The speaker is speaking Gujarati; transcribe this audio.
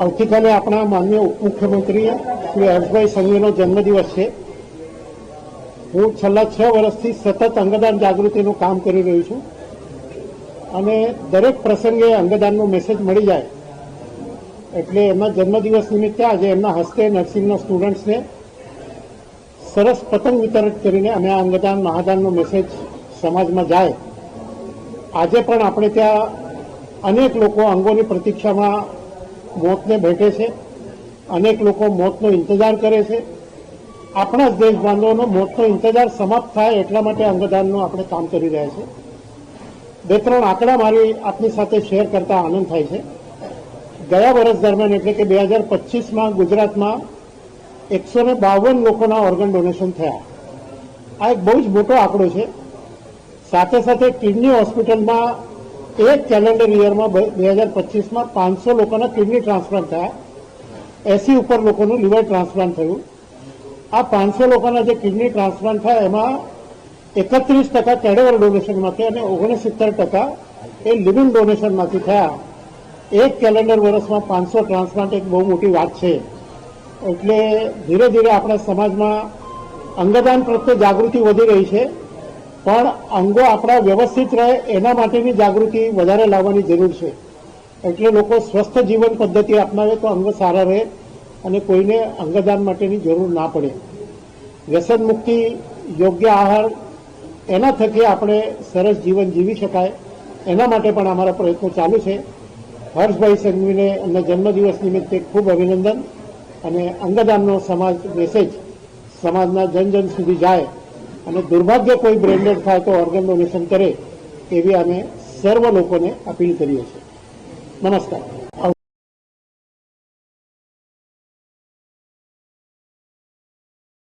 આવતીકાલે આપણા માનનીય ઉપમુખ્યમંત્રી શ્રી હર્ષભાઈ સંઘવીનો જન્મદિવસ છે. હું છેલ્લા 6 વર્ષથી સતત અંગદાન જાગૃતિનું કામ કરી રહ્યો છું અને દરેક પ્રસંગે અંગદાનનો મેસેજ મળી જાય એટલે એમના જન્મદિવસ નિમિત્તે આજે એમના હસ્તે નર્સિંગના સ્ટુડન્ટ્સને સરસ પતંગ વિતરણ કરીને અમે આ અંગદાન મહાદાનનો મેસેજ સમાજમાં જાય. આજે પણ આપણે ત્યાં અનેક લોકો અંગોની પ્રતીક્ષામાં મોતને ભેટે છે, અનેક લોકો મોતનો ઇંતજાર કરે છે. આપણા જ દેશ બાંધવોનો મોતનો ઇંતજાર સમાપ્ત થાય એટલા માટે અંગદાનનું આપણે કામ કરી રહ્યા છીએ. 2-3 આંકડા મારી આપની સાથે શેર કરતા આનંદ થાય છે. ગયા વર્ષ દરમિયાન એટલે કે 2025માં ગુજરાતમાં 152 લોકોના ઓર્ગન ડોનેશન થયા. આ એક બહુ જ મોટો આંકડો છે. સાથે સાથે કિડની હોસ્પિટલમાં એક કેલેન્ડર યરમાં 2025માં 500 લોકોના કિડની ટ્રાન્સપ્લાન્ટ થયા. 80 ઉપર લોકોનું લીવર ટ્રાન્સપ્લાન્ટ થયું. આ 500 લોકોના જે કિડની ટ્રાન્સપ્લાન્ટ થયા એમાં 31% કેડેવર ડોનેશનમાંથી અને 69% એ લિવિંગ ડોનેશનમાંથી થયા. એક કેલેન્ડર વર્ષમાં 500 ટ્રાન્સપ્લાન્ટ એક બહુ મોટી વાત છે. એટલે ધીરે ધીરે આપણા સમાજમાં અંગદાન પ્રત્યે જાગૃતિ વધી રહી છે, પણ અંગો આપણા વ્યવસ્થિત રહે એના માટેની જાગૃતિ વધારે લાવવાની જરૂર છે. એટલે લોકો સ્વસ્થ જીવન પદ્ધતિ અપનાવે તો અંગો સારા રહે અને કોઈને અંગદાન માટેની જરૂર ના પડે. વ્યસન મુક્તિ, યોગ્ય આહાર, એના થકી આપણે સરસ જીવન જીવી શકાય. એના માટે પણ અમારા પ્રયત્નો ચાલુ છે. હર્ષભાઈ સંઘવીને એમના જન્મદિવસ નિમિત્તે ખૂબ અભિનંદન અને અંગદાનનો સમાજ મેસેજ સમાજના જન સુધી જાય અને દુર્ભાગ્ય કોઈ બ્રેન્ડેડ થાય તો ઓર્ગન ડોનેશન કરે એવી અમે સર્વ લોકોને અપીલ કરીએ છીએ. નમસ્કાર.